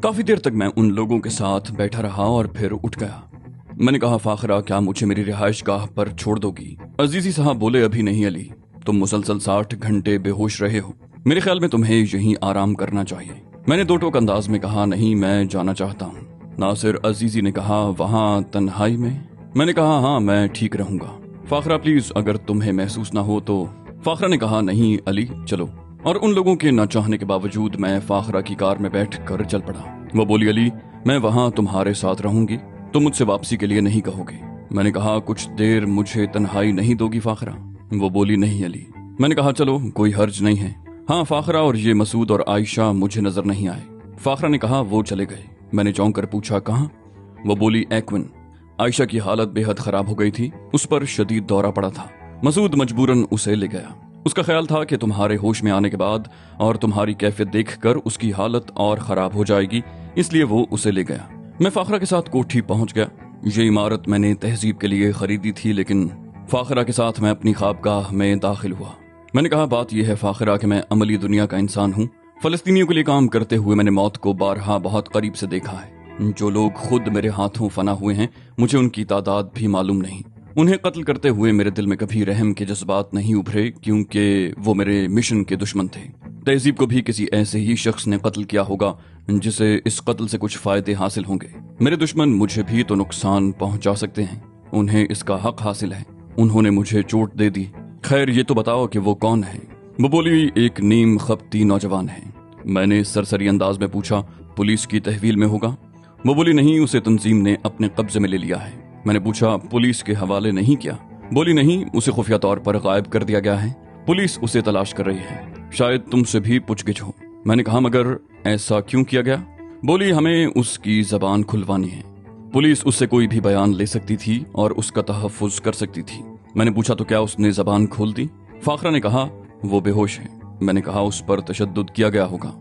काफी देर तक मैं उन लोगों के साथ बैठा रहा और फिर उठ गया। मैंने कहा, फाखरा, क्या मुझे मेरी रिहाइश गाह पर छोड़ दोगी? अजीजी साहब बोले, अभी नहीं अली, तुम मुसलसल 60 घंटे बेहोश रहे हो, मेरे ख्याल में तुम्हें यहीं आराम करना चाहिए। मैंने दो टोक अंदाज में कहा, नहीं, मैं जाना चाहता हूँ। नासिर अजीजी ने कहा, वहाँ तन्हाई में? मैंने कहा, हाँ, मैं ठीक रहूंगा। फाखरा, प्लीज, अगर तुम्हें महसूस ना हो तो। फाखरा ने कहा, नहीं अली, चलो। और उन लोगों के न चाहने के बावजूद मैं फाखरा की कार में बैठ कर चल पड़ा। वो बोली, अली, मैं वहाँ तुम्हारे साथ रहूंगी, तुम मुझसे वापसी के लिए नहीं कहोगे। मैंने कहा, कुछ देर मुझे तन्हाई नहीं दोगी फाखरा? वो बोली, नहीं अली। मैंने कहा, चलो, कोई हर्ज नहीं है। हाँ, फाखरा और ये मसूद और आयशा मुझे नजर नहीं आए। फाखरा ने कहा, वो चले गए। मैंने चौंक कर पूछा, कहाँ? वो बोली, एक्विन। आयशा की हालत बेहद खराब हो गई थी, उस पर शदीद दौरा पड़ा था। मसूद मजबूरन उसे ले गया। उसका ख्याल था कि तुम्हारे होश में आने के बाद और तुम्हारी कैफियत देखकर उसकी हालत और खराब हो जाएगी, इसलिए वो उसे ले गया। मैं फाखरा के साथ कोठी पहुंच गया। ये इमारत मैंने तहजीब के लिए खरीदी थी, लेकिन फाखरा के साथ मैं अपनी ख्वाबगाह में दाखिल हुआ। मैंने कहा, बात यह है फाखरा कि मैं अमली दुनिया का इंसान हूँ। फलस्तीनियों के लिए काम करते हुए मैंने मौत को बारहा बहुत करीब से देखा है। जो लोग खुद मेरे हाथों फना हुए हैं, मुझे उनकी तादाद भी मालूम नहीं। उन्हें कत्ल करते हुए मेरे दिल में कभी रहम के जज्बात नहीं उभरे, क्योंकि वो मेरे मिशन के दुश्मन थे। तहजीब को भी किसी ऐसे ही शख्स ने कत्ल किया होगा जिसे इस कत्ल से कुछ फायदे हासिल होंगे। मेरे दुश्मन मुझे भी तो नुकसान पहुंचा सकते हैं, उन्हें इसका हक हासिल है। उन्होंने मुझे चोट दे दी। खैर, ये तो बताओ कि वो कौन है? वो बोली, एक नीम खपती नौजवान है। मैंने सरसरी अंदाज में पूछा, पुलिस की तहवील में होगा? वो बोली, नहीं, उसे तंजीम ने अपने कब्जे में ले लिया है। मैंने पूछा, पुलिस के हवाले नहीं किया? बोली, नहीं, उसे खुफिया तौर पर गायब कर दिया गया है। पुलिस उसे तलाश कर रही है, शायद तुमसे भी पूछगिछ हो। मैंने कहा, मगर ऐसा क्यों किया गया? बोली, हमें उसकी जबान खुलवानी है। पुलिस उससे कोई भी बयान ले सकती थी और उसका तहफ्फुज कर सकती थी। मैंने पूछा, तो क्या उसने जबान खोल दी? फाखरा ने कहा, वो बेहोश है। मैंने कहा, उस पर तशद्दुद किया गया होगा।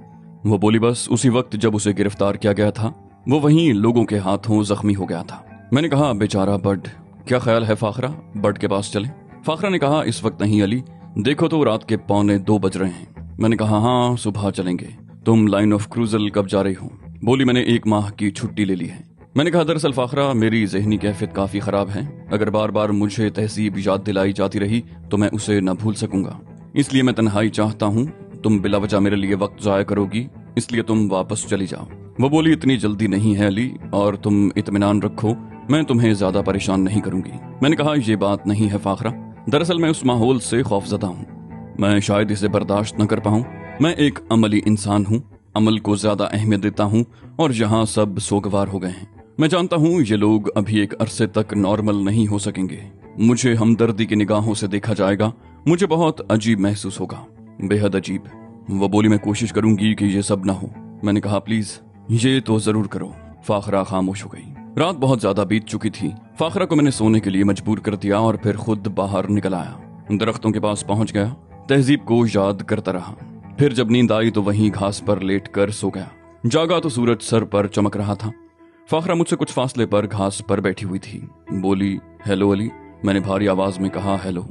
वो बोली, बस उसी वक्त जब उसे गिरफ्तार किया गया था, वो वहीं लोगों के हाथों जख्मी हो गया था। मैंने कहा, बेचारा बड। क्या ख्याल है फाखरा, बड के पास चलें? फाखरा ने कहा, इस वक्त नहीं अली, देखो तो रात के 1:45 बज रहे हैं। मैंने कहा, हाँ, सुबह चलेंगे। तुम लाइन ऑफ क्रूजल कब जा रही हो? बोली, मैंने 1 माह की छुट्टी ले ली है। मैंने कहा, दरअसल फाखरा, मेरी जहनी कैफियत काफी खराब है। अगर बार बार मुझे तहसीब याद दिलाई जाती रही तो मैं उसे न भूल सकूंगा, इसलिए मैं तन्हाई चाहता हूँ। तुम बिला वजह मेरे लिए वक्त जाया करोगी, इसलिए तुम वापस चली जाओ। वो बोली, इतनी जल्दी नहीं है अली, और तुम इत्मीनान रखो, मैं तुम्हें ज्यादा परेशान नहीं करूंगी। मैंने कहा, यह बात नहीं है फाखरा, दरअसल मैं उस माहौल से खौफजदा हूँ, मैं शायद इसे बर्दाश्त न कर पाऊँ। मैं एक अमली इंसान हूँ, अमल को ज्यादा अहमियत देता हूँ, और यहाँ सब सोगवार हो गए हैं। मैं जानता हूँ ये लोग अभी एक अरसे तक नॉर्मल नहीं हो सकेंगे। मुझे हमदर्दी की निगाहों से देखा जाएगा, मुझे बहुत अजीब महसूस होगा, बेहद अजीब। वो बोली, मैं कोशिश करूंगी कि ये सब ना हो। मैंने कहा, प्लीज ये तो जरूर करो। फाखरा खामोश हो गई। रात बहुत ज्यादा बीत चुकी थी। फाखरा को मैंने सोने के लिए मजबूर कर दिया और फिर खुद बाहर निकल आया। दरख्तों के पास पहुंच गया, तहजीब को याद करता रहा। फिर जब नींद आई तो वहीं घास पर लेट कर सो गया। जागा तो सूरज सर पर चमक रहा था। फाखरा मुझसे कुछ फासले पर घास पर बैठी हुई थी। बोली, हेलो अली। मैंने भारी आवाज में कहा, हेलो।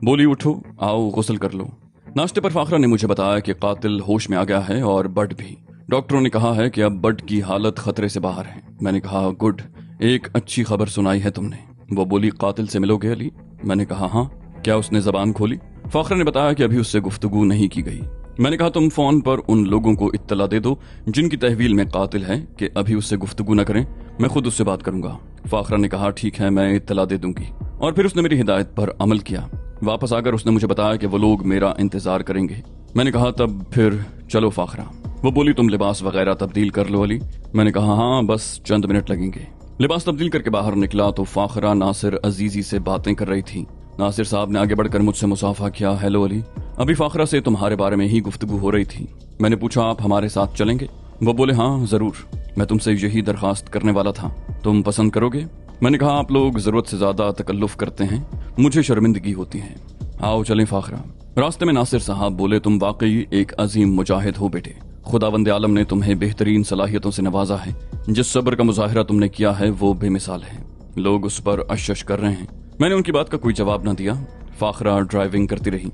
बोली, उठो, आओ गुस्ल कर लो। नाश्ते पर फाखरा ने मुझे बताया कि कातिल होश में आ गया है और बड भी। डॉक्टरों ने कहा है कि अब बड की हालत खतरे से बाहर है। मैंने कहा, गुड, एक अच्छी खबर सुनाई है तुमने। वो बोली, कातिल से मिलोगे अली? मैंने कहा, हाँ। क्या उसने जबान खोली? फाखरा ने बताया कि अभी उससे गुफ्तगू नहीं की गई। मैंने कहा, तुम फोन पर उन लोगों को इत्तला दे दो जिनकी तहवील में कातिल है कि अभी उससे गुफ्तगू न करें, मैं खुद उससे बात करूंगा। फाखरा ने कहा, ठीक है, मैं इत्तला दे दूंगी। और फिर उसने मेरी हिदायत पर अमल किया। वापस आकर उसने मुझे बताया कि वो लोग मेरा इंतजार करेंगे। मैंने कहा, तब फिर चलो फाखरा। वो बोली, तुम लिबास वगैरह तब्दील कर लो अली? मैंने कहा, हाँ, बस चंद मिनट लगेंगे। लिबास तब्दील करके बाहर निकला तो फाखरा नासिर अजीजी से बातें कर रही थी। नासिर साहब ने आगे बढ़कर मुझसे मुसाफा किया, हेलो अली। अभी फाखरा से तुम्हारे बारे में ही गुफ्तगू हो रही थी। मैंने पूछा, आप हमारे साथ चलेंगे? वो बोले, हाँ जरूर, मैं तुमसे यही दरखास्त करने वाला था, तुम पसंद करोगे? मैंने कहा, आप लोग जरूरत से ज्यादा तकल्लुफ करते हैं, मुझे शर्मिंदगी होती है, आओ चलें फाखरा। रास्ते में नासिर साहब बोले, तुम वाकई एक अजीम मुजाहिद हो बेटे, खुदावंद आलम ने तुम्हें बेहतरीन सलाहियतों से नवाजा है। जिस सब्र का मुजाहिरा तुमने किया है वो बेमिसाल है। लोग उस पर अशश कर रहे हैं। मैंने उनकी बात का कोई जवाब न दिया। फाखरा ड्राइविंग करती रही।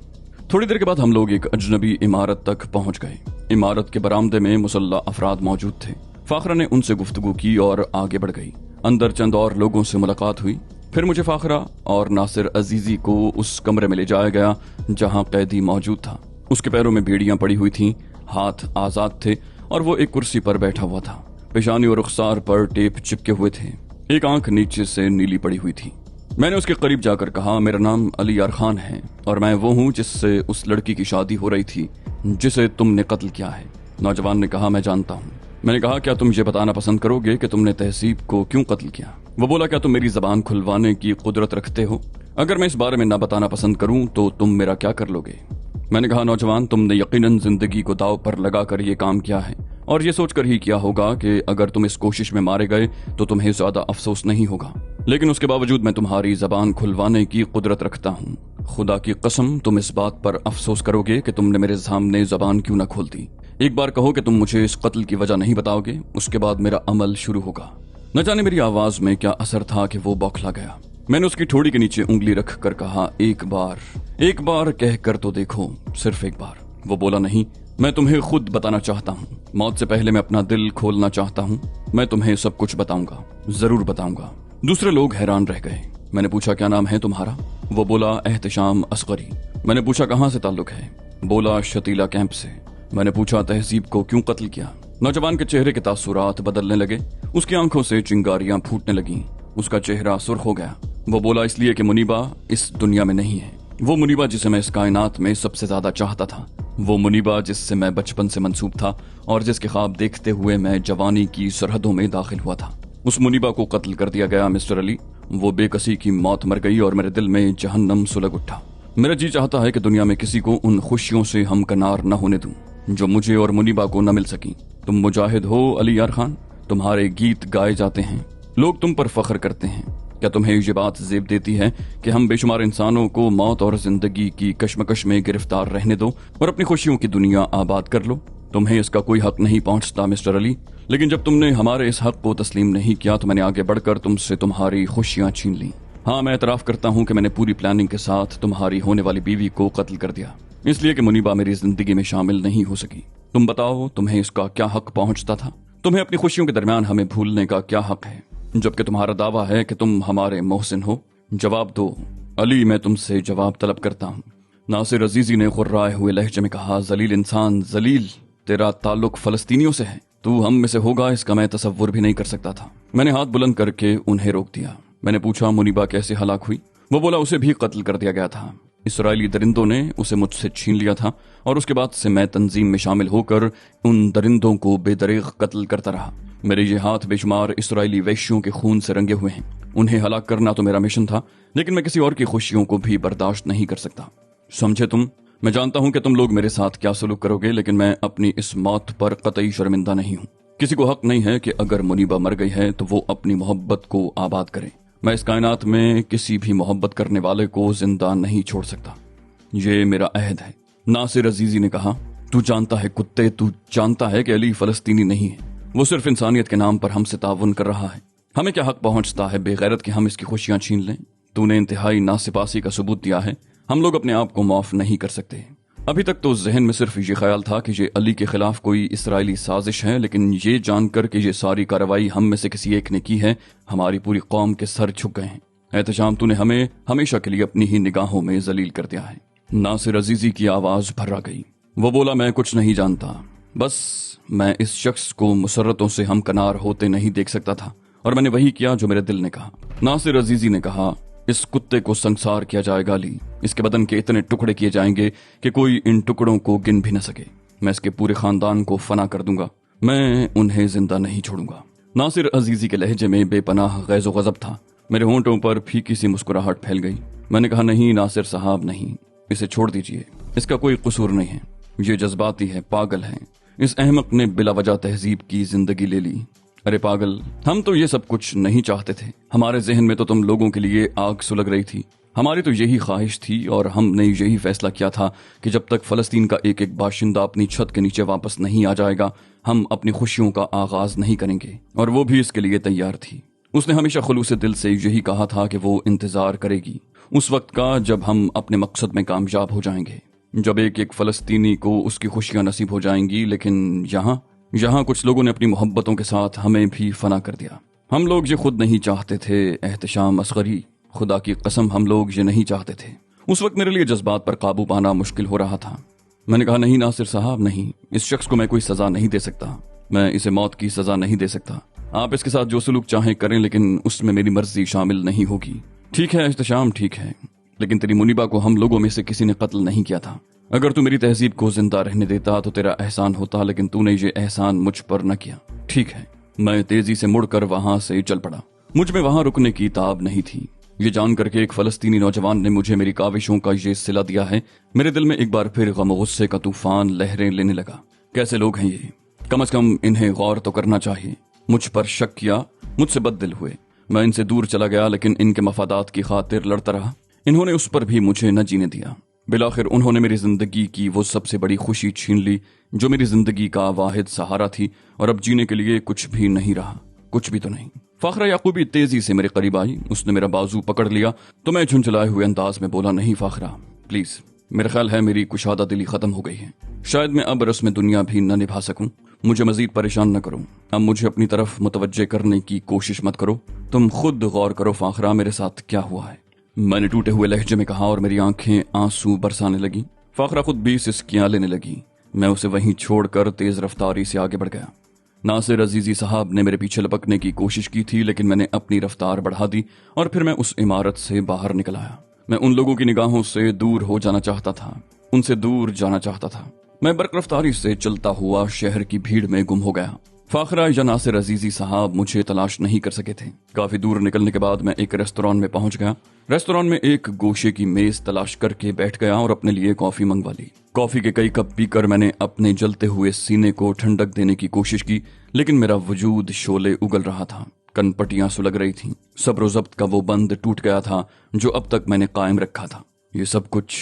थोड़ी देर के बाद हम लोग एक अजनबी इमारत तक पहुंच गए। इमारत के बरामदे में मुसल्ला अफराद मौजूद थे। फाखरा ने उनसे गुफ्तगू की और आगे बढ़ गई। अंदर चंद और लोगों से मुलाकात हुई। फिर मुझे फाखरा और नासिर अजीजी को उस कमरे में ले जाया गया जहां कैदी मौजूद था। उसके पैरों में बेड़ियां पड़ी हुई थीं, हाथ आजाद थे और वो एक कुर्सी पर बैठा हुआ था। पेशानी और रुखसार पर टेप चिपके हुए थे। एक आंख नीचे से नीली पड़ी हुई थी। मैंने उसके करीब जाकर कहा, मेरा नाम अली यार खान है और मैं वो हूँ जिससे उस लड़की की शादी हो रही थी जिसे तुमने कत्ल किया है। नौजवान ने कहा, मैं जानता हूँ। मैंने कहा, क्या तुम ये बताना पसंद करोगे कि तुमने तहसीब को क्यों कत्ल किया? वो बोला, क्या तुम मेरी जबान खुलवाने की कुदरत रखते हो? अगर मैं इस बारे में ना बताना पसंद करूं तो तुम मेरा क्या कर लोगे? मैंने कहा, नौजवान, तुमने यकीनन जिंदगी को दांव पर लगाकर ये काम किया है और ये सोचकर ही किया होगा कि अगर तुम इस कोशिश में मारे गए तो तुम्हें ज्यादा अफसोस नहीं होगा। लेकिन उसके बावजूद मैं तुम्हारी जबान खुलवाने की कुदरत रखता हूँ। खुदा की कसम, तुम इस बात पर अफसोस करोगे कि तुमने मेरे सामने जबान क्यों न खोल दी। एक बार कहो कि तुम मुझे इस कत्ल की वजह नहीं बताओगे, उसके बाद मेरा अमल शुरू होगा। न जाने मेरी आवाज में क्या असर था कि वो बौखला गया। मैंने उसकी ठोड़ी के नीचे उंगली रख कर कहा, एक बार कह कर तो देखो, सिर्फ एक बार। वो बोला, नहीं, मैं तुम्हें खुद बताना चाहता हूँ। मौत से पहले मैं अपना दिल खोलना चाहता हूँ। मैं तुम्हें सब कुछ बताऊंगा, जरूर बताऊंगा। दूसरे लोग हैरान रह गए। मैंने पूछा, क्या नाम है तुम्हारा? वो बोला, एहतशाम असगरी। मैंने पूछा, कहाँ से ताल्लुक है? बोला, शतीला कैंप से। मैंने पूछा, तहसीब को क्यों कत्ल किया? नौजवान के चेहरे के तासुरात बदलने लगे। उसकी आंखों से चिंगारियां फूटने लगीं। उसका चेहरा सुर्ख हो गया। वो बोला, इसलिए कि मुनीबा इस दुनिया में नहीं है। वो मुनीबा जिसे मैं इस कायनात में सबसे ज्यादा चाहता था। वो मुनीबा जिससे मैं बचपन से मंसूब था और जिसके ख्वाब देखते हुए मैं जवानी की सरहदों में दाखिल हुआ था। उस मुनीबा को कत्ल कर दिया गया मिस्टर अली। वो बेकसी की मौत मर गई और मेरे दिल में जहन्नम सुलग उठा। मेरा जी चाहता है कि दुनिया में किसी को उन खुशियों से हमकनार न होने दूं जो मुझे और मुनीबा को न मिल सकी। तुम मुजाहिद हो अली यार खान, तुम्हारे गीत गाए जाते हैं, लोग तुम पर फख्र करते हैं। क्या तुम्हें ये बात जेब देती है कि हम बेशुमार इंसानों को मौत और जिंदगी की कश्मकश में गिरफ्तार रहने दो और अपनी खुशियों की दुनिया आबाद कर लो? तुम्हें इसका कोई हक नहीं पहुंचता मिस्टर अली, लेकिन जब तुमने हमारे इस हक को तस्लीम नहीं किया तो मैंने आगे बढ़कर तुमसे तुम्हारी खुशियां छीन ली। हाँ, मैं एतराफ करता हूँ कि मैंने पूरी प्लानिंग के साथ तुम्हारी होने वाली बीवी को कत्ल कर दिया, इसलिए कि मुनीबा मेरी जिंदगी में शामिल नहीं हो सकी। तुम बताओ, तुम्हें इसका क्या हक पहुंचता था? तुम्हें अपनी खुशियों के दरमियान हमें भूलने का क्या हक है, जबकि तुम्हारा दावा है कि तुम हमारे मोहसिन हो? जवाब दो अली, मैं तुमसे जवाब तलब करता हूँ। नासिर अजीजी ने गुर्राए हुए लहजे में कहा, जलील इंसान जलील, तेरा ताल्लुक फलस्तीनियों से है। तू हम में से होगा, इसका मैं तसव्वुर भी नहीं कर सकता था। मैंने हाथ बुलंद करके उन्हें रोक दिया। मैंने पूछा, मुनीबा कैसे हलाक हुई? वो बोला, उसे भी कत्ल कर दिया गया था। इसराइली दरिंदों ने उसे मुझसे छीन लिया था और उसके बाद से मैं तंजीम में शामिल होकर उन दरिंदों को बेदरीग कत्ल करता रहा। मेरे ये हाथ बेशुमार इसराइली वैश्यों के खून से रंगे हुए हैं। उन्हें हलाक करना तो मेरा मिशन था, लेकिन मैं किसी और की खुशियों को भी बर्दाश्त नहीं कर सकता। समझे तुम? मैं जानता हूं कि तुम लोग मेरे साथ क्या सलूक करोगे, लेकिन मैं अपनी इस मौत पर कतई शर्मिंदा नहीं हूं। किसी को हक नहीं है कि अगर मुनीबा मर गई है तो वो अपनी मोहब्बत को आबाद करे। मैं इस कायनात में किसी भी मोहब्बत करने वाले को जिंदा नहीं छोड़ सकता। ये मेरा अहद है। नासिर अजीजी ने कहा, तू जानता है कुत्ते, तू जानता है कि अली फलस्तीनी नहीं है। वो सिर्फ इंसानियत के नाम पर हमसे ताउन कर रहा है। हमें क्या हक पहुंचता है बेगैरत कि हम इसकी खुशियां छीन लें? तूने इंतहाई नासिपासी का सबूत दिया है। हम लोग अपने आप को माफ नहीं कर सकते। अभी तक तो जहन में सिर्फ ये ख्याल था कि ये अली के खिलाफ कोई इसराइली साजिश है, लेकिन ये जानकर कि ये सारी कार्रवाई हम में से किसी एक ने की है, हमारी पूरी कौम के सर झुक गए हैं। एहतशाम, तूने हमें हमेशा के लिए अपनी ही निगाहों में जलील कर दिया है। नासिर अजीजी की आवाज भर्रा गई। वो बोला, मैं कुछ नहीं जानता, बस मैं इस शख्स को मुसर्रतों से हमकनार होते नहीं देख सकता था और मैंने वही किया जो मेरे दिल ने कहा। नासिर अजीजी ने कहा, इस कुत्ते को संसार किया जाएगा अली। इसके बदन के इतने टुकड़े किए जाएंगे कि कोई इन टुकड़ों को गिन भी न सके। मैं इसके पूरे खानदान को फना कर दूंगा। मैं उन्हें जिंदा नहीं छोड़ूंगा। नासिर अजीजी के लहजे में बेपनाह गैज़ो गज़ब था। मेरे होंठों पर फीकी सी मुस्कुराहट फैल गई। मैंने कहा, नहीं नासिर साहब, नहीं, इसे छोड़ दीजिए। इसका कोई कसूर नहीं है। ये जज्बाती है, पागल है। इस अहमक ने बिला वजह तहजीब की जिंदगी ले ली। अरे पागल, हम तो ये सब कुछ नहीं चाहते थे। हमारे जहन में तो तुम लोगों के लिए आग सुलग रही थी। हमारी तो यही ख्वाहिश थी और हमने यही फैसला किया था कि जब तक फलस्तीन का एक एक बाशिंदा अपनी छत के नीचे वापस नहीं आ जाएगा, हम अपनी खुशियों का आगाज नहीं करेंगे। और वो भी इसके लिए तैयार थी। उसने हमेशा खुलूस दिल से यही कहा था कि वो इंतजार करेगी उस वक्त का जब हम अपने मकसद में कामयाब हो जाएंगे, जब एक एक फलस्तीनी को उसकी खुशियां नसीब हो जाएंगी। लेकिन یہاں کچھ لوگوں نے اپنی محبتوں کے ساتھ ہمیں بھی فنا کر دیا۔ ہم لوگ یہ خود نہیں چاہتے تھے احتشام اصغری، خدا کی قسم ہم لوگ یہ نہیں چاہتے تھے۔ اس وقت میرے لیے جذبات پر قابو پانا مشکل ہو رہا تھا۔ میں نے کہا نہیں ناصر صاحب نہیں، اس شخص کو میں کوئی سزا نہیں دے سکتا، میں اسے موت کی سزا نہیں دے سکتا۔ آپ اس کے ساتھ جو سلوک چاہیں کریں لیکن اس میں میری مرضی شامل نہیں ہوگی۔ ٹھیک ہے احتشام ٹھیک ہے، لیکن تیری منیبا کو ہم لوگوں میں سے کسی نے قتل نہیں کیا تھا۔ اگر تو میری تہذیب کو زندہ رہنے دیتا تو تیرا احسان ہوتا، لیکن تو نے یہ احسان مجھ پر نہ کیا۔ ٹھیک ہے، میں تیزی سے مڑ کر وہاں سے چل پڑا۔ مجھ میں وہاں رکنے کی تاب نہیں تھی۔ یہ جان کر کے ایک فلسطینی نوجوان نے مجھے میری کاوشوں کا یہ صلہ دیا ہے، میرے دل میں ایک بار پھر غم و غصے کا طوفان لہریں لینے لگا۔ کیسے لوگ ہیں یہ؟ کم از کم انہیں غور تو کرنا چاہیے۔ مجھ پر شک کیا، مجھ سے بد دل ہوئے۔ میں ان سے دور چلا گیا، لیکن ان کے مفادات کی خاطر لڑتا رہا۔ انہوں نے اس پر بھی مجھے نہ جینے دیا۔ بالآخر انہوں نے میری زندگی کی وہ سب سے بڑی خوشی چھین لی جو میری زندگی کا واحد سہارا تھی، اور اب جینے کے لیے کچھ بھی نہیں رہا، کچھ بھی تو نہیں۔ فاخرہ یعقوبی تیزی سے میرے قریب آئی، اس نے میرا بازو پکڑ لیا تو میں جھنجھلائے ہوئے انداز میں بولا، نہیں فاخرہ پلیز، میرا خیال ہے میری کشادہ دلی ختم ہو گئی ہے، شاید میں اب رسم دنیا بھی نہ نبھا سکوں، مجھے مزید پریشان نہ کرو، اب مجھے اپنی طرف متوجہ کرنے کی کوشش مت کرو، تم خود غور کرو فاخرہ میرے ساتھ کیا ہوا ہے۔ میں نے ٹوٹے ہوئے لہجے میں کہا اور میری آنکھیں آنسو برسانے لگی۔ فاخرہ خود بھی سسکیاں لینے لگی۔ میں اسے وہیں چھوڑ کر تیز رفتاری سے آگے بڑھ گیا۔ ناصر عزیزی صاحب نے میرے پیچھے لپکنے کی کوشش کی تھی، لیکن میں نے اپنی رفتار بڑھا دی اور پھر میں اس عمارت سے باہر نکل آیا۔ میں ان لوگوں کی نگاہوں سے دور ہو جانا چاہتا تھا، ان سے دور جانا چاہتا تھا۔ میں برق رفتاری سے چلتا ہوا شہر کی بھیڑ میں گم ہو گیا۔ فاخرہ یا ناصر عزیزی صاحب مجھے تلاش نہیں کر سکے تھے۔ کافی دور نکلنے کے بعد میں ایک ریستوران میں پہنچ گیا۔ ریستوران میں ایک گوشے کی میز تلاش کر کے بیٹھ گیا اور اپنے لیے کافی منگوا لی۔ کافی کے کئی کپ پی کر میں نے اپنے جلتے ہوئے سینے کو ٹھنڈک دینے کی کوشش کی، لیکن میرا وجود شعلے اگل رہا تھا، کن پٹیاں سلگ رہی تھیں، صبر و ضبط کا وہ بند ٹوٹ گیا تھا جو اب تک میں نے قائم رکھا تھا۔ یہ سب کچھ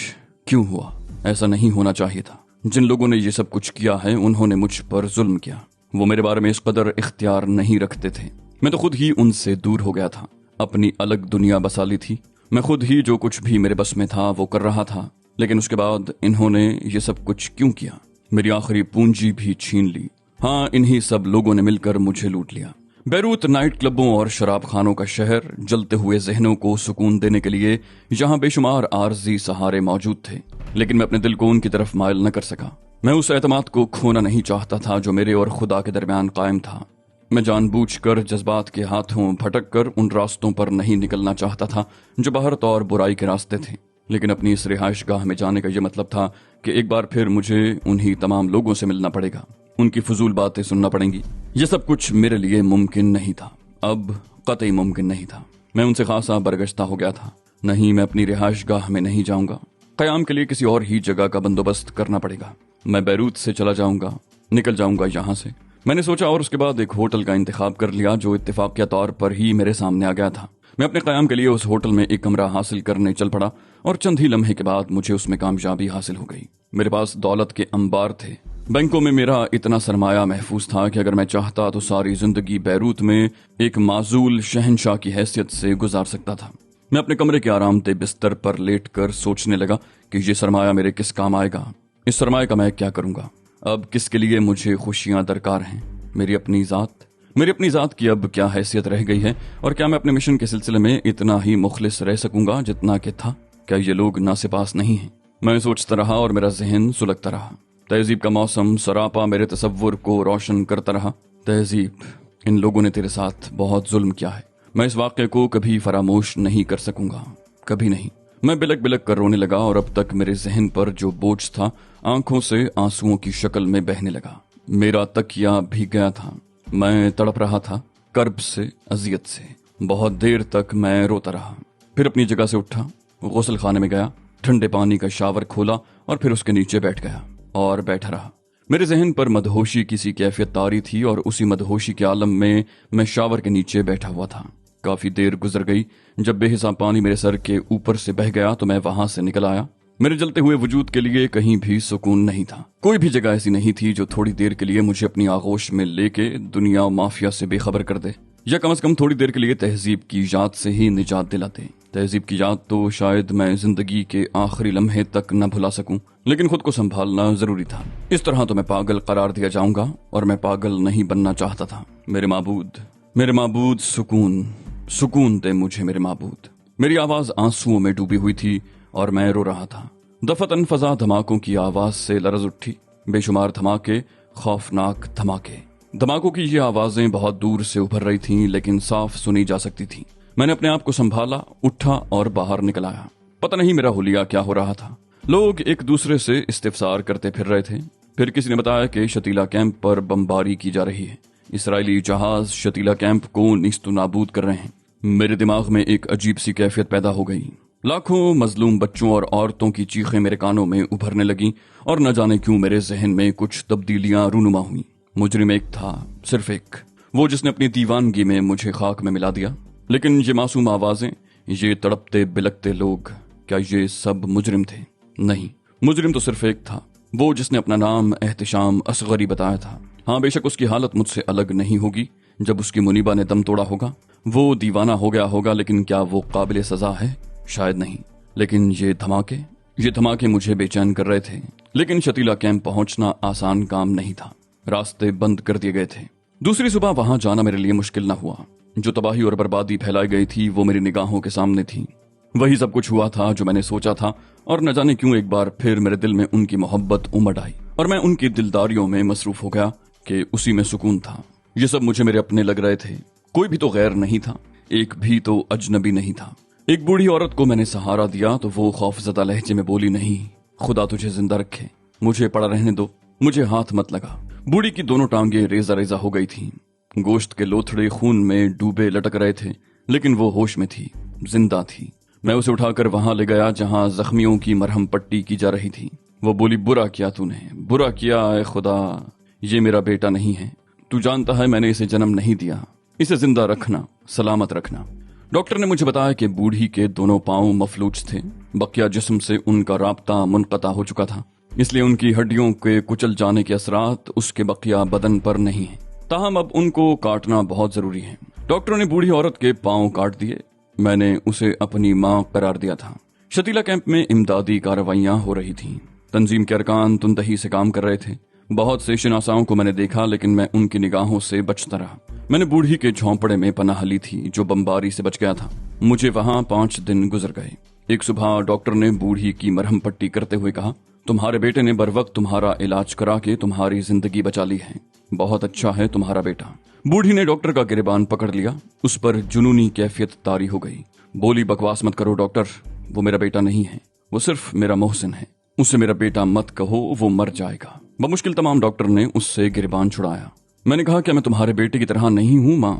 کیوں ہوا؟ ایسا نہیں ہونا چاہیے تھا۔ جن لوگوں نے یہ سب کچھ کیا ہے انہوں نے مجھ پر ظلم کیا۔ وہ میرے بارے میں اس قدر اختیار نہیں رکھتے تھے۔ میں تو خود ہی ان سے دور ہو گیا تھا، اپنی الگ دنیا بسا لی تھی۔ میں خود ہی جو کچھ بھی میرے بس میں تھا وہ کر رہا تھا، لیکن اس کے بعد انہوں نے یہ سب کچھ کیوں کیا؟ میری آخری پونجی بھی چھین لی۔ ہاں، انہی سب لوگوں نے مل کر مجھے لوٹ لیا۔ بیروت نائٹ کلبوں اور شراب خانوں کا شہر، جلتے ہوئے ذہنوں کو سکون دینے کے لیے یہاں بے شمار عارضی سہارے موجود تھے، لیکن میں اپنے دل کو ان کی طرف مائل نہ کر سکا۔ میں اس اعتماد کو کھونا نہیں چاہتا تھا جو میرے اور خدا کے درمیان قائم تھا۔ میں جان بوجھ کر جذبات کے ہاتھوں بھٹک کر ان راستوں پر نہیں نکلنا چاہتا تھا جو بہرت اور برائی کے راستے تھے، لیکن اپنی اس رہائش گاہ میں جانے کا یہ مطلب تھا کہ ایک بار پھر مجھے انہی تمام لوگوں سے ملنا پڑے گا، ان کی فضول باتیں سننا پڑیں گی۔ یہ سب کچھ میرے لیے ممکن نہیں تھا، اب قطعی ممکن نہیں تھا۔ میں ان سے خاصا برگشتہ ہو گیا تھا۔ نہیں، میں اپنی رہائش گاہ میں نہیں جاؤں گا، قیام کے لیے کسی اور ہی جگہ کا بندوبست کرنا پڑے گا۔ میں بیروت سے چلا جاؤں گا، نکل جاؤں گا یہاں سے، میں نے سوچا، اور اس کے بعد ایک ہوٹل کا انتخاب کر لیا جو اتفاقیہ طور پر ہی میرے سامنے آ گیا تھا۔ میں اپنے قیام کے لیے اس ہوٹل میں ایک کمرہ حاصل کرنے چل پڑا اور چند ہی لمحے کے بعد مجھے اس میں کامیابی حاصل ہو گئی۔ میرے پاس دولت کے انبار تھے، بینکوں میں میرا اتنا سرمایہ محفوظ تھا کہ اگر میں چاہتا تو ساری زندگی بیروت میں ایک معزول شہنشاہ کی حیثیت سے گزار سکتا تھا۔ میں اپنے کمرے کے آرام دہ بستر پر لیٹ کر سوچنے لگا کہ یہ سرمایہ میرے کس کام آئے گا، اس سرمایہ کا میں کیا کروں گا، اب کس کے لیے مجھے خوشیاں درکار ہیں، میری اپنی ذات کی اب کیا حیثیت رہ گئی ہے، اور کیا میں اپنے مشن کے سلسلے میں اتنا ہی مخلص رہ سکوں گا جتنا کہ تھا؟ کیا یہ لوگ ناسپاس نہیں ہیں؟ میں سوچتا رہا اور میرا ذہن سلگتا رہا۔ تہذیب کا موسم سراپا میرے تصور کو روشن کرتا رہا۔ تہذیب، ان لوگوں نے تیرے ساتھ بہت ظلم کیا ہے، میں اس واقعے کو کبھی فراموش نہیں کر سکوں گا، کبھی نہیں۔ میں بلک بلک کر رونے لگا اور اب تک میرے ذہن پر جو بوجھ تھا آنکھوں سے آنسوؤں کی شکل میں بہنے لگا۔ میرا تکیہ بھیگ گیا تھا، میں تڑپ رہا تھا، کرب سے، اذیت سے۔ بہت دیر تک میں روتا رہا، پھر اپنی جگہ سے اٹھا، غسل خانے میں گیا، ٹھنڈے پانی کا شاور کھولا اور پھر اس کے نیچے بیٹھ گیا اور بیٹھا رہا۔ میرے ذہن پر مدہوشی کی سی کیفیت طاری تھی اور اسی مدہوشی کے عالم میں شاور کے نیچے بیٹھا ہوا تھا۔ کافی دیر گزر گئی، جب بے حساب پانی میرے سر کے اوپر سے بہہ گیا تو میں وہاں سے نکل آیا۔ میرے جلتے ہوئے وجود کے لیے کہیں بھی سکون نہیں تھا، کوئی بھی جگہ ایسی نہیں تھی جو تھوڑی دیر کے لیے مجھے اپنی آغوش میں لے کے دنیا و مافیا سے بے خبر کر دے۔ یا कम से कम थोड़ी देर के लिए तहजीब की याद से ही निजात दिलाते। तहजीब की याद तो शायद मैं जिंदगी के आखिरी लम्हे तक न भुला सकूं, लेकिन खुद को संभालना जरूरी था। इस तरह तो मैं पागल करार दिया जाऊंगा, और मैं पागल नहीं बनना चाहता था। मेरे माबूद सुकून दे मुझे मेरे माबूद। मेरी आवाज आंसुओं में डूबी हुई थी और मैं रो रहा था। दफतन फजा धमाकों की आवाज से लरज उठी। बेशुमार धमाके, खौफनाक धमाकों की ये आवाजें बहुत दूर से उभर रही थीं, लेकिन साफ सुनी जा सकती थी। मैंने अपने आप को संभाला, उठा और बाहर निकल आया। पता नहीं मेरा हुलिया क्या हो रहा था। लोग एक दूसरे से इस्तिफसार करते फिर रहे थे। फिर किसी ने बताया कि शतीला कैंप पर बमबारी की जा रही है। इसराइली जहाज शतीला कैंप को निस्तु नाबूद कर रहे हैं। मेरे दिमाग में एक अजीब सी कैफियत पैदा हो गई। लाखों मजलूम बच्चों और औरतों की चीखें मेरे कानों में उभरने लगी, और न जाने क्यों मेरे जहन में कुछ तब्दीलियां रूनुमा हुई। मुजरिम एक था, सिर्फ एक, वो जिसने अपनी दीवानगी में मुझे खाक में मिला दिया। लेकिन ये मासूम आवाजें, ये तड़पते बिलकते लोग, क्या ये सब मुजरिम थे? नहीं, मुजरिम तो सिर्फ एक था, वो जिसने अपना नाम एहतिशाम असगरी बताया था। हाँ, बेशक उसकी हालत मुझसे अलग नहीं होगी। जब उसकी मुनीबा ने दम तोड़ा होगा, वो दीवाना हो गया होगा, लेकिन क्या वो काबिल सजा है? शायद नहीं। लेकिन ये धमाके मुझे बेचैन कर रहे थे। लेकिन शतीला कैंप पहुंचना आसान काम नहीं था। रास्ते बंद कर दिए गए थे। दूसरी सुबह वहां जाना मेरे लिए मुश्किल न हुआ। जो तबाही और बर्बादी फैलाई गई थी वो मेरी निगाहों के सामने थी। वही सब कुछ हुआ था जो मैंने सोचा था, और न जाने क्यों एक बार फिर मेरे दिल में उनकी मोहब्बत उमड़ आई, और मैं उनकी दिलदारियों में मसरूफ हो गया कि उसी में सुकून था। ये सब मुझे मेरे अपने लग रहे थे। कोई भी तो गैर नहीं था, एक भी तो अजनबी नहीं था। एक बूढ़ी औरत को मैंने सहारा दिया तो वो खौफजदा लहजे में बोली, नहीं, खुदा तुझे जिंदा रखे, मुझे पड़ा रहने दो, मुझे हाथ मत लगा। बूढ़ी की दोनों टांगे रेजा रेजा हो गई थीं। गोश्त के लोथड़े खून में डूबे लटक रहे थे, लेकिन वो होश में थी, जिंदा थी। मैं उसे उठाकर वहां ले गया जहां जख्मियों की मरहम पट्टी की जा रही थी। वो बोली, बुरा किया तूने, बुरा किया ऐ खुदा, ये मेरा बेटा नहीं है। तू जानता है मैंने इसे जन्म नहीं दिया, इसे जिंदा रखना, सलामत रखना। डॉक्टर ने मुझे बताया कि बूढ़ी के दोनों पांव मफलूज थे। बकिया जिस्म से उनका राब्ता मुनक़ता हो चुका था, इसलिए उनकी हड्डियों के कुचल जाने के असरात उसके बकिया बदन पर नहीं है। ताहम अब उनको काटना बहुत जरूरी है। डॉक्टरों ने बूढ़ी औरत के पांव काट दिए। मैंने उसे अपनी मां करार दिया था। शतीला कैंप में इमदादी कार्रवाइयां हो रही थीं। तंजीम के अरकान तुंतही से काम कर रहे थे। बहुत से शनासाओं को मैंने देखा, लेकिन मैं उनकी निगाहों से बचता रहा। मैंने बूढ़ी के झोंपड़े में पनाह ली थी जो बमबारी से बच गया था। मुझे वहां 5 दिन गुजर गए। एक सुबह डॉक्टर ने बूढ़ी की मरहम पट्टी करते हुए कहा, तुम्हारे बेटे ने बर वक्त तुम्हारा इलाज करा के तुम्हारी जिंदगी बचा ली है। बहुत अच्छा है तुम्हारा बेटा। बूढ़ी ने डॉक्टर का गिरबान पकड़ लिया। उस पर जुनूनी कैफियत तारी हो गई। बोली, बकवास मत करो डॉक्टर, वो मेरा बेटा नहीं है, वो सिर्फ मेरा मोहसिन है। उसे मेरा बेटा मत कहो, वो मर जाएगा। बमुश्किल तमाम डॉक्टर ने उससे गिरबान छुड़ाया। मैंने कहा, क्या मैं तुम्हारे बेटे की तरह नहीं हूं मां?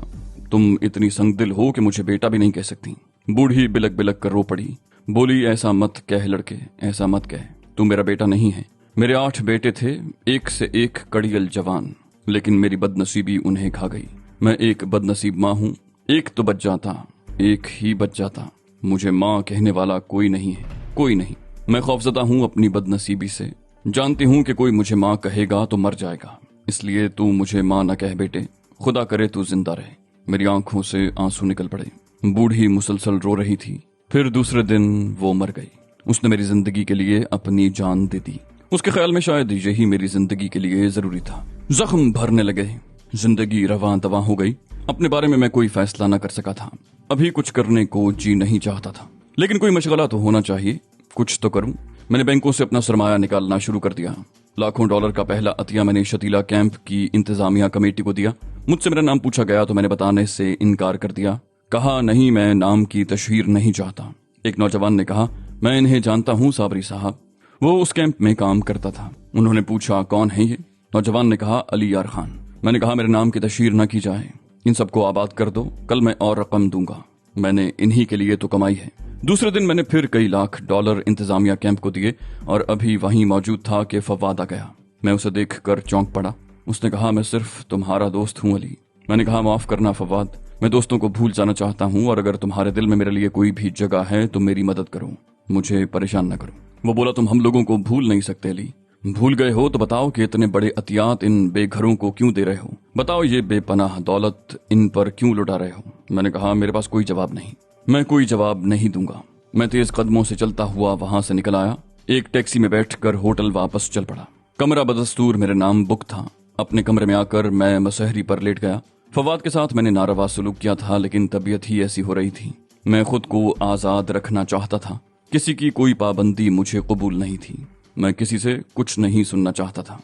तुम इतनी संगदिल हो कि मुझे बेटा भी नहीं कह सकती। बूढ़ी बिलक बिलक कर रो पड़ी। बोली, ऐसा मत कह लड़के, ऐसा मत कह, तू मेरा बेटा नहीं है। मेरे 8 बेटे थे, एक से एक कड़ियल जवान, लेकिन मेरी बदनसीबी उन्हें खा गई। मैं एक बदनसीब माँ हूँ। एक तो बच जाता, एक ही बच जाता। मुझे माँ कहने वाला कोई नहीं है, कोई नहीं। मैं खौफजदा हूँ अपनी बदनसीबी से। जानती हूँ कि कोई मुझे माँ कहेगा तो मर जाएगा, इसलिए तू मुझे माँ न कह बेटे, खुदा करे तू जिंदा रहे। मेरी आंखों से आंसू निकल पड़े। बूढ़ी मुसलसल रो रही थी। फिर दूसरे दिन वो मर गई। उसने मेरी जिंदगी के लिए अपनी जान दे दी। उसके ख्याल में शायद यही मेरी जिंदगी के लिए जरूरी था। जख्म भरने लगे, जिंदगी रवां दवां हो गई। अपने बारे में मैं कोई फैसला न कर सका था। अभी कुछ करने को जी नहीं चाहता था, लेकिन कोई मशगला तो होना चाहिए, कुछ तो करूं। मैंने बैंकों से अपना सरमाया निकालना शुरू कर दिया। लाखों डॉलर का पहला अतिया मैंने शतीला कैंप की इंतजामिया कमेटी को दिया। मुझसे मेरा नाम पूछा गया तो मैंने बताने से इनकार कर दिया। कहा, नहीं, मैं नाम की तशहीर नहीं चाहता। एक नौजवान ने कहा, मैं इन्हें जानता हूँ साबरी साहब, वो उस कैंप में काम करता था। उन्होंने पूछा, कौन है ये? नौजवान ने कहा, अली यार खान। मैंने कहा, मेरे नाम की तशहीर न की जाए, इन सबको आबाद कर दो, कल मैं और रकम दूंगा, मैंने इन्हीं के लिए तो कमाई है। दूसरे दिन मैंने फिर कई लाख डॉलर इंतजामिया कैंप को दिए और अभी वहीं मौजूद था कि फवाद आ गया। मैं उसे देखकर चौंक पड़ा। उसने कहा, मैं सिर्फ तुम्हारा दोस्त हूँ अली। मैंने कहा, माफ करना फवाद, मैं दोस्तों को भूल जाना चाहता हूँ, और अगर तुम्हारे दिल में मेरे लिए कोई भी जगह है तो मेरी मदद करो, मुझे परेशान न करो। वो बोला, तुम हम लोगों को भूल नहीं सकते अली, भूल गए हो तो बताओ कि इतने बड़े अतियात इन बेघरों को क्यों दे रहे हो? बताओ ये बेपनाह दौलत इन पर क्यों लुटा रहे हो? मैंने कहा, मेरे पास कोई जवाब नहीं, मैं कोई जवाब नहीं दूंगा। मैं तेज कदमों से चलता हुआ वहां से निकल आया। एक टैक्सी में बैठकर होटल वापस चल पड़ा। कमरा बदस्तूर मेरे नाम बुक था। अपने कमरे में आकर मैं मसहरी पर लेट गया। फवाद के साथ मैंने नारवा सलूक किया था, लेकिन तबीयत ही ऐसी हो रही थी। मैं खुद को आजाद रखना चाहता था। किसी की कोई पाबंदी मुझे कबूल नहीं थी। मैं किसी से कुछ नहीं सुनना चाहता था।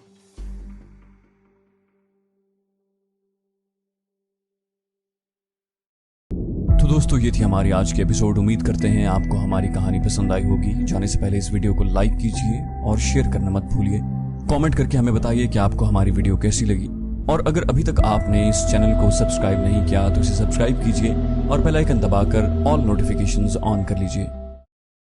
तो दोस्तों, ये थी हमारी आज की एपिसोड। उम्मीद करते हैं आपको हमारी कहानी पसंद आई होगी। जाने से पहले इस वीडियो को लाइक कीजिए और शेयर करना मत भूलिए। कमेंट करके हमें बताइए कि आपको हमारी वीडियो कैसी लगी। और अगर अभी तक आपने इस चैनल को सब्सक्राइब नहीं किया तो इसे सब्सक्राइब कीजिए और बेल आइकन दबाकर ऑल नोटिफिकेशंस ऑन कर लीजिए।